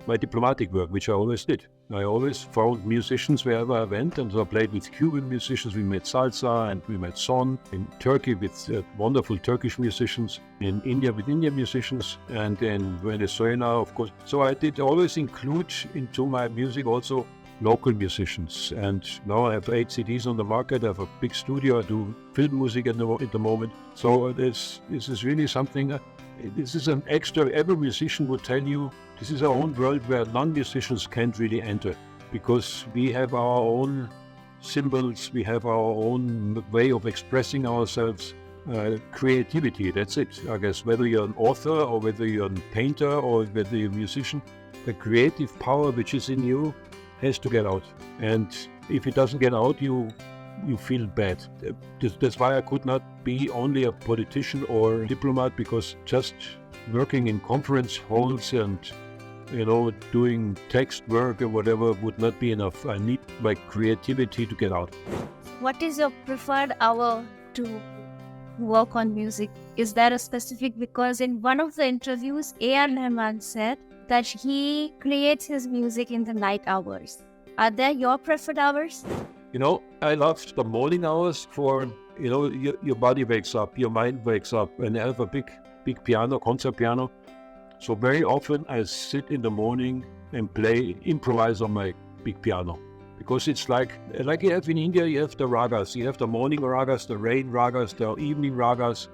my diplomatic work, which I always did. I always found musicians wherever I went, and so I played with Cuban musicians. We made salsa and we made son. In Turkey with wonderful Turkish musicians. In India with Indian musicians, and in Venezuela, of course. So I did always include into my music also local musicians. And now I have 8 CDs on the market. I have a big studio. I do film music at the moment. So this is really something. This is an extra. Every musician would tell you this is our own world where non-musicians can't really enter, because we have our own symbols, we have our own way of expressing ourselves, creativity, that's it. I guess whether you're an author or whether you're a painter or whether you're a musician, the creative power which is in you has to get out. And if it doesn't get out, you feel bad. That's why I could not be only a politician or diplomat, because just working in conference halls and doing text work or whatever would not be enough. I need my creativity to get out. What is your preferred hour to work on music? Is there a specific? Because in one of the interviews, A.R. Rahman said that he creates his music in the night hours. Are there your preferred hours? I love the morning hours for, your body wakes up, your mind wakes up, and I have a big piano, concert piano. So very often I sit in the morning and improvise on my big piano. Because it's like you have in India, you have the ragas. You have the morning ragas, the rain ragas, the evening ragas,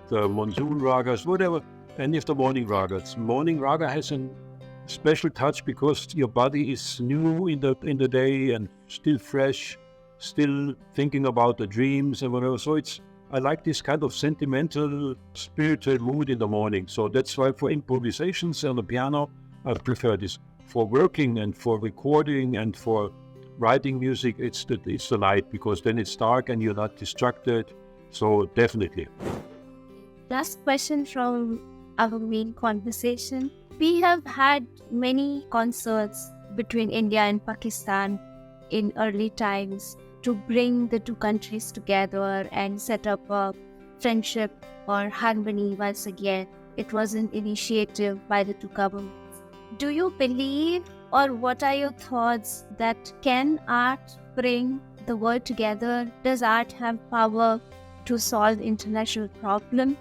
the monsoon ragas, whatever. And you have the morning ragas. Morning raga has a special touch because your body is new in the day and still fresh, still thinking about the dreams and whatever. So I like this kind of sentimental, spiritual mood in the morning. So that's why for improvisations on the piano, I prefer this. For working and for recording and for writing music, it's the night, because then it's dark and you're not distracted. So definitely. Last question from our main conversation. We have had many concerts between India and Pakistan in early times to bring the two countries together and set up a friendship or harmony once again. It was an initiative by the two governments. Do you believe, or what are your thoughts, that can art bring the world together? Does art have power to solve international problems?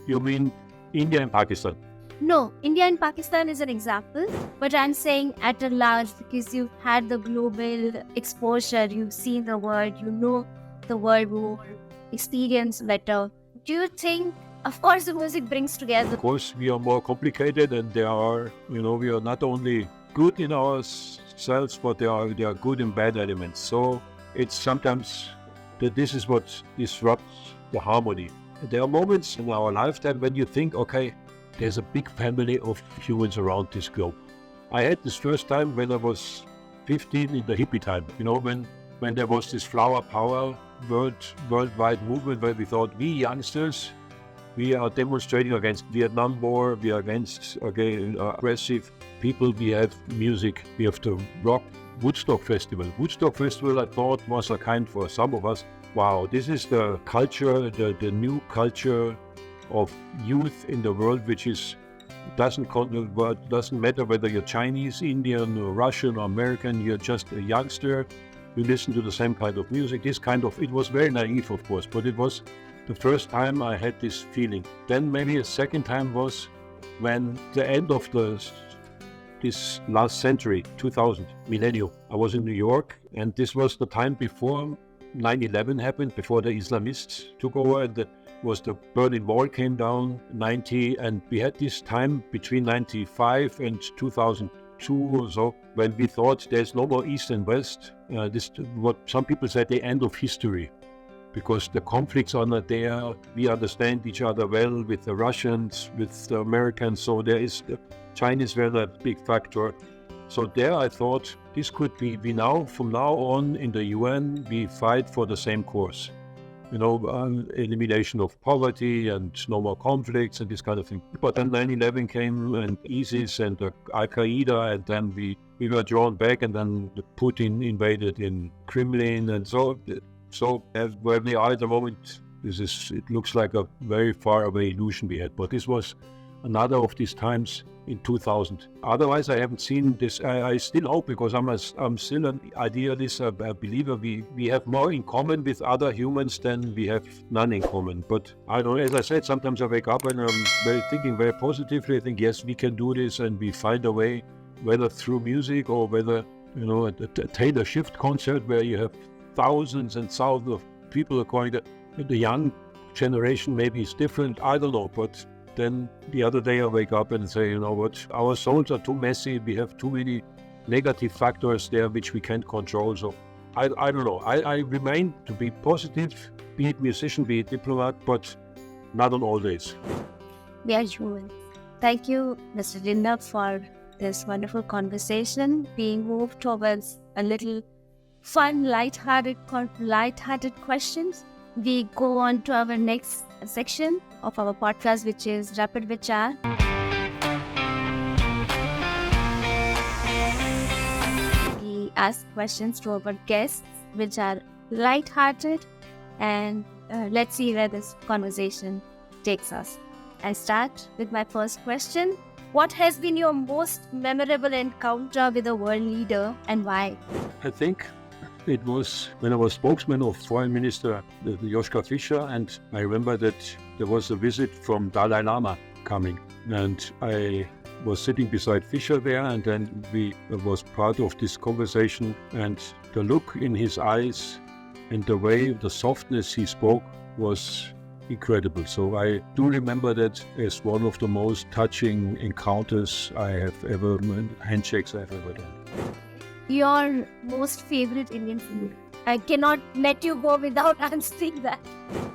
You mean India and Pakistan? No, India and Pakistan is an example, but I'm saying at a large, because you've had the global exposure, you've seen the world, you know the world more, experience better. Do you think, of course, the music brings together? Of course, we are more complicated, and we are not only good in ourselves, but there are good and bad elements. So it's sometimes that this is what disrupts the harmony. There are moments in our lifetime when you think, okay, there's a big family of humans around this globe. I had this first time when I was 15 in the hippie time, when there was this flower power worldwide movement where we thought, we youngsters, we are demonstrating against Vietnam War, we are against aggressive people, we have music, we have the rock. Woodstock Festival. Woodstock Festival, I thought, was a kind for some of us, wow, this is the culture, the new culture of youth in the world, which is doesn't matter whether you're Chinese, Indian, or Russian, or American, you're just a youngster, you listen to the same kind of music, it was very naive, of course, but it was the first time I had this feeling. Then maybe a second time was when the end of this last century, 2000, millennium. I was in New York, and this was the time before 9/11 happened, before the Islamists took over, and the Berlin Wall came down, 90, and we had this time between 95 and 2002 or so, when we thought there's no more East and West. This what some people said, the end of history, because the conflicts are not there. We understand each other well with the Russians, with the Americans, so there is the Chinese were a big factor. So there I thought this could be, from now on in the UN, we fight for the same course. Elimination of poverty and no more conflicts and this kind of thing. But then 9/11 came and ISIS and Al-Qaeda, and then we were drawn back, and then Putin invaded in Kremlin, and so where we are at the moment, it looks like a very far away illusion we had. But this was another of these times in 2000. Otherwise, I haven't seen this. I still hope, because I'm still an idealist, a believer. We have more in common with other humans than we have none in common. But I don't know, as I said, sometimes I wake up and I'm thinking very positively. I think, yes, we can do this, and we find a way, whether through music or whether, a Taylor Swift concert where you have thousands and thousands of people are going to. The young generation maybe is different, I don't know, but then the other day I wake up and say, you know what, our souls are too messy, we have too many negative factors there which we can't control. So I don't know, I remain to be positive, be it musician, be it diplomat, but not on all days. We are human. Thank you, Mr. Lindner, for this wonderful conversation. We move towards a little fun, light-hearted questions. We go on to our next section of our podcast, which is Rapid Vichaar. We ask questions to our guests, which are light-hearted, and let's see where this conversation takes us. I start with my first question. What has been your most memorable encounter with a world leader, and why? I think it was when I was spokesman of Foreign Minister Joschka Fischer, and I remember that there was a visit from Dalai Lama coming, and I was sitting beside Fischer there, and then we was part of this conversation, and the look in his eyes and the way, the softness he spoke was incredible. So I do remember that as one of the most touching encounters I have ever, handshakes I have ever done. Your most favorite Indian food? I cannot let you go without answering that.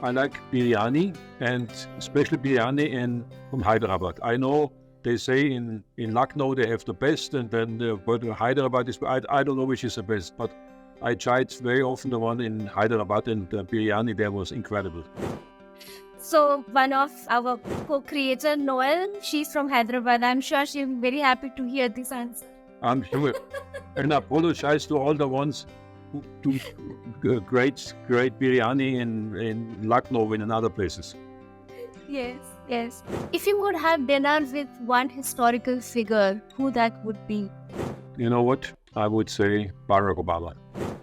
I like biryani, and especially biryani from Hyderabad. I know they say in Lucknow they have the best, and then but Hyderabad is, I don't know which is the best, but I tried very often the one in Hyderabad, and the biryani there was incredible. So one of our co-creator, Noel, she's from Hyderabad. I'm sure she's very happy to hear this answer. I'm sure. And I apologize to all the ones who do great biryani in Lucknow and in other places. Yes. If you would have dinner with one historical figure, who that would be? You know what? I would say Barack Obama.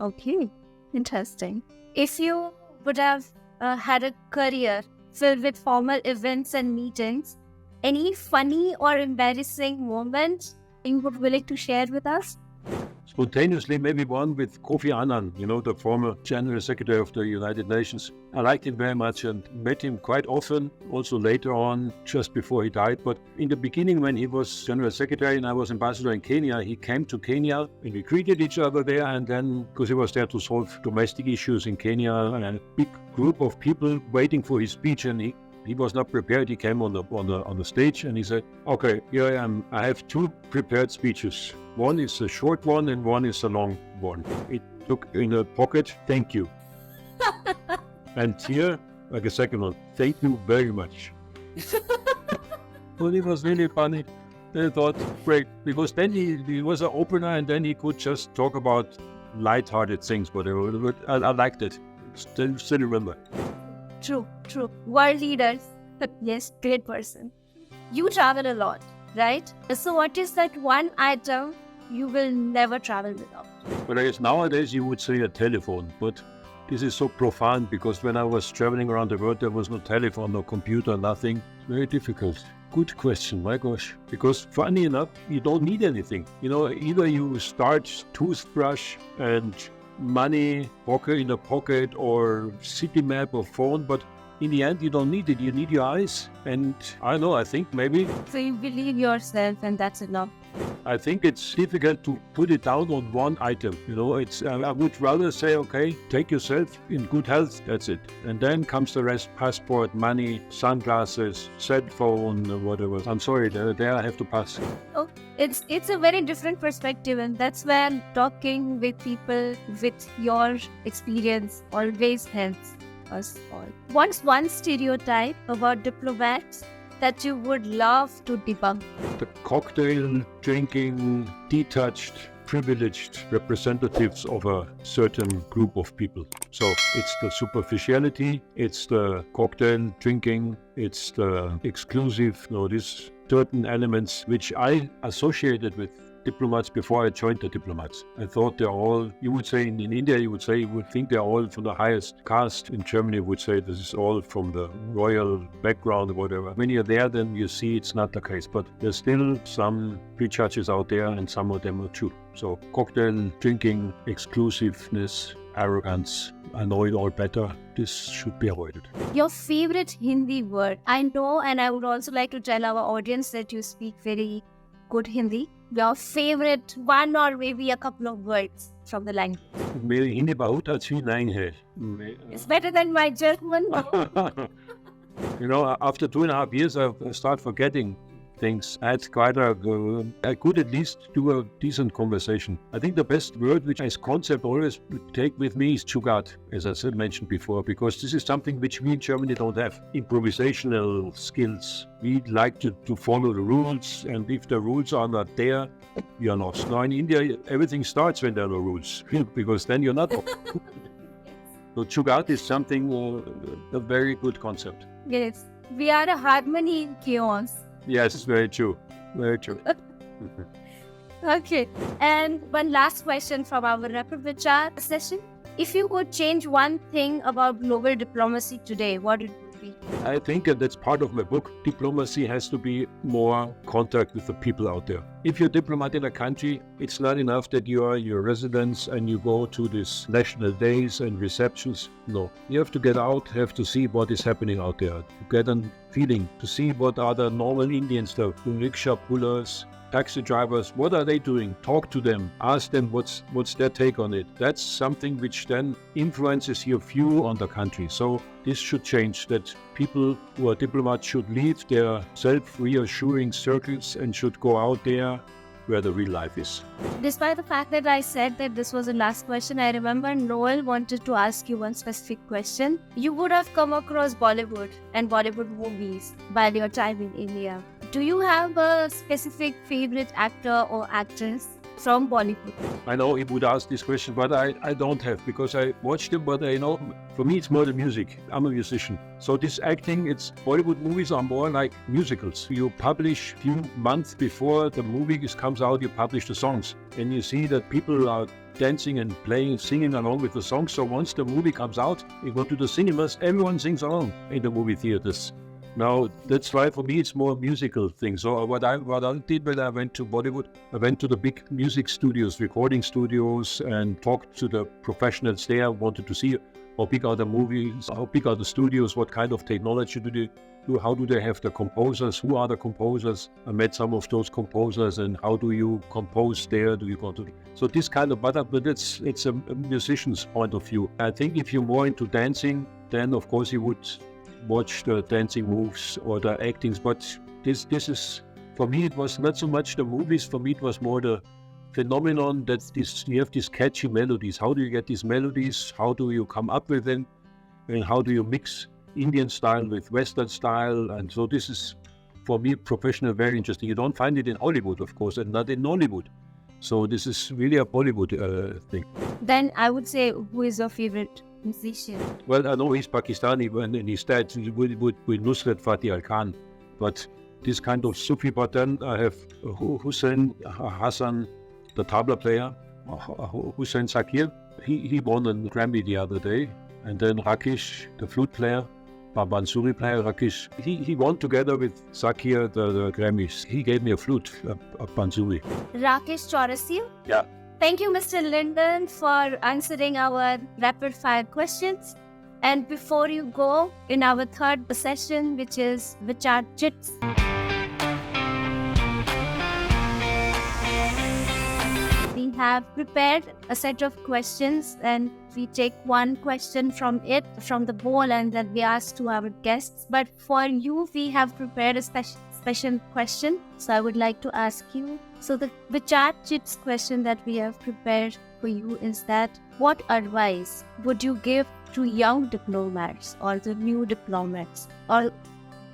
Okay, interesting. If you would have had a career filled with formal events and meetings, any funny or embarrassing moments you would willing to share with us? Spontaneously, maybe one with Kofi Annan, the former General Secretary of the United Nations. I liked him very much and met him quite often, also later on, just before he died. But in the beginning, when he was General Secretary and I was ambassador in Kenya, he came to Kenya and we greeted each other there. And then, because he was there to solve domestic issues in Kenya, and a big group of people waiting for his speech, and he He was not prepared. He came on the stage and he said, "Okay, here I am. I have two prepared speeches. One is a short one and one is a long one." It took in a pocket. "Thank you." And here, like a second one. "Thank you very much." Well, it was really funny. I thought, great, because then he was an opener and then he could just talk about light-hearted things, whatever. But I liked it. Still remember. True. World leaders. Yes, great person. You travel a lot, right? So what is that one item you will never travel without? But I guess nowadays you would say a telephone, but this is so profound because when I was traveling around the world, there was no telephone, no computer, nothing. Very difficult. Good question, my gosh. Because funny enough, you don't need anything. Either you start toothbrush and money, pocket in a pocket, or city map or phone, but in the end, you don't need it. You need your eyes. And I don't know, I think maybe... So you believe yourself and that's enough. I think it's difficult to put it down on one item. I would rather say, okay, take yourself in good health, that's it. And then comes the rest: passport, money, sunglasses, cell phone, whatever. I'm sorry, there I have to pass. Oh, it's a very different perspective, and that's where talking with people with your experience always helps us all. What's one stereotype about diplomats that you would love to debunk? The cocktail drinking, detached, privileged representatives of a certain group of people. So it's the superficiality, it's the cocktail drinking, it's the exclusive, these certain elements which I associated with diplomats before I joined the diplomats. I thought they're all, you would say in India, you would think they're all from the highest caste. In Germany, would say this is all from the royal background or whatever. When you're there, then you see it's not the case. But there's still some prejudges out there, and some of them are true. So cocktail drinking, exclusiveness, arrogance, I know it all better. This should be avoided. Your favorite Hindi word? I know, and I would also like to tell our audience that you speak very good Hindi. Your favorite one or maybe a couple of words from the language? मेरी हिंदी बहुत अच्छी नहीं है. It's better than my German. After 2.5 years, I start forgetting things. I could at least do a decent conversation. I think the best word which as concept always take with me is Jugaad, as I mentioned before, because this is something which we in Germany don't have. Improvisational skills. We like to follow the rules, and if the rules are not there, you're lost. Now in India, everything starts when there are no rules, because then you're not. So Jugaad is something, a very good concept. Yes, we are a harmony in chaos. Yes, very true. Very true. Okay. And one last question from our Rapid Vichaar session. If you could change one thing about global diplomacy today, what would it be? I think that's part of my book. Diplomacy has to be more contact with the people out there. If you're a diplomat in a country, it's not enough that you are your residents and you go to these national days and receptions. No, you have to get out, have to see what is happening out there, to get a feeling, to see what are the normal Indians, the rickshaw pullers, taxi drivers, what are they doing? Talk to them, ask them what's their take on it. That's something which then influences your view on the country. So this should change, that people who are diplomats should leave their self-reassuring circles and should go out there where the real life is. Despite the fact that I said that this was the last question, I remember Noel wanted to ask you one specific question. You would have come across Bollywood and Bollywood movies while your time in India. Do you have a specific favorite actor or actress from Bollywood? I know he would ask this question, but I don't have, because I watched him, but I know, for me it's more the music. I'm a musician. So this acting, Bollywood movies are more like musicals. You publish a few months before the movie comes out, you publish the songs. And you see that people are dancing and playing, singing along with the songs. So once the movie comes out, you go to the cinemas, everyone sings along in the movie theaters. Now, that's why for me it's more musical thing. So what I did when I went to Bollywood, I went to the big music studios, recording studios, and talked to the professionals there, wanted to see how big are the movies, how big are the studios, what kind of technology do they do, how do they have the composers, who are the composers. I met some of those composers, and how do you compose there, do you go to... So this kind of, but it's a musician's point of view. I think if you're more into dancing, then of course you would watch the dancing moves or the actings, but this is, for me, it was not so much the movies. For me, it was more the phenomenon that you have these catchy melodies. How do you get these melodies? How do you come up with them? And how do you mix Indian style with Western style? And so this is, for me, professional, very interesting. You don't find it in Hollywood, of course, and not in Nollywood. So this is really a Bollywood thing. Then I would say, who is your favorite musician? Well, I know he's Pakistani, and he's dead with Nusrat Fateh Ali Khan. But this kind of Sufi pattern, I have Hussein Hassan, the tabla player, Hussein Sakir. He won a Grammy the other day. And then Rakesh, the flute player, Bansuri player, Rakesh. He won together with Sakir the Grammys. He gave me a flute, a Bansuri. Rakesh Chaurasia? Yeah. Thank you, Mr. Lindner, for answering our rapid fire questions. And before you go, in our third session, which is Vichaar Chits, we have prepared a set of questions, and we take one question from the bowl, and then we ask to our guests. But for you, we have prepared a special question. So I would like to ask you. So the Vichaar Chits question that we have prepared for you is that, what advice would you give to young diplomats or the new diplomats or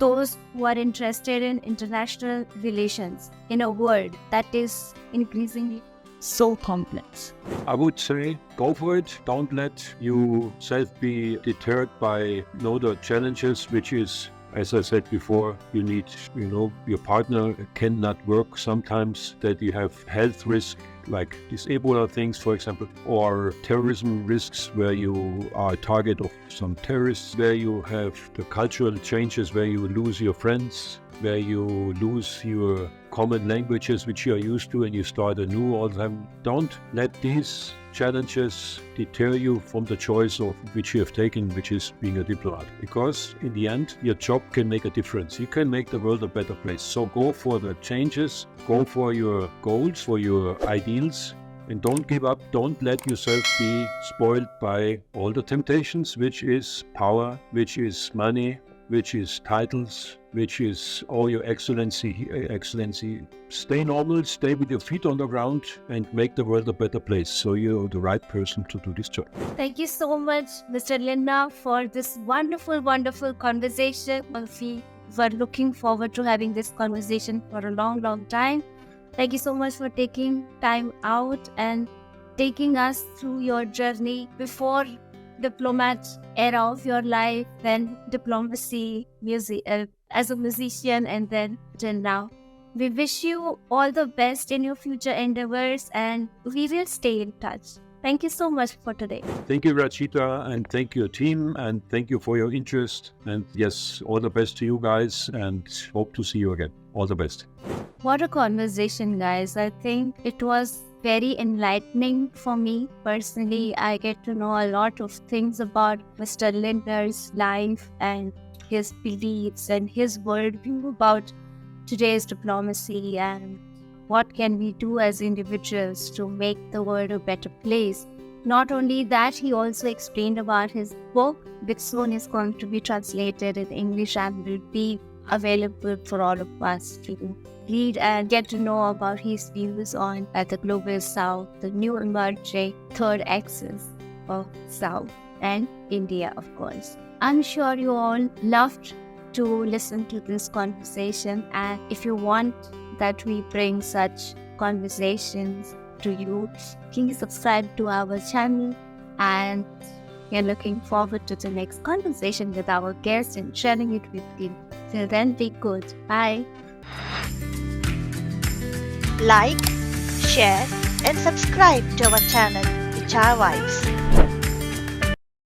those who are interested in international relations in a world that is increasingly so complex? I would say, go for it. Don't let yourself be deterred by the challenges, which is, as I said before, you need, your partner cannot work sometimes, that you have health risk, like these Ebola things, for example, or terrorism risks where you are a target of some terrorists, where you have the cultural changes, where you lose your friends, where you lose your common languages which you are used to, and you start anew all the time. Don't let these challenges deter you from the choice of which you have taken, which is being a diplomat. Because in the end, your job can make a difference. You can make the world a better place. So go for the changes, go for your goals, for your ideals, and don't give up. Don't let yourself be spoiled by all the temptations, which is power, which is money, which is titles, which is all your excellency. Stay normal, stay with your feet on the ground, and make the world a better place. So you're the right person to do this job. Thank you so much, Mr. Lindner, for this wonderful, wonderful conversation. We were looking forward to having this conversation for a long, long time. Thank you so much for taking time out and taking us through your journey before diplomat era of your life, then diplomacy, music as a musician, and then till now. We wish you all the best in your future endeavors, and we will stay in touch. Thank you so much for today. Thank you, Rachita, and thank you, team, and thank you for your interest. And yes, all the best to you guys, and hope to see you again. All the best. What a conversation, guys. I think it was very enlightening for me personally. I get to know a lot of things about Mr. Lindner's life and his beliefs and his worldview about today's diplomacy and what can we do as individuals to make the world a better place. Not only that, he also explained about his book, which soon is going to be translated in English and will be available for all of us to read and get to know about his views on the global South, the new emerging third axis of South, and India, of course. I'm sure you all loved to listen to this conversation, and if you want that we bring such conversations to you, please subscribe to our channel, and we're looking forward to the next conversation with our guests and sharing it with you. Till then, be good. Bye. Like, share and subscribe to our channel, Vichaar Vibes.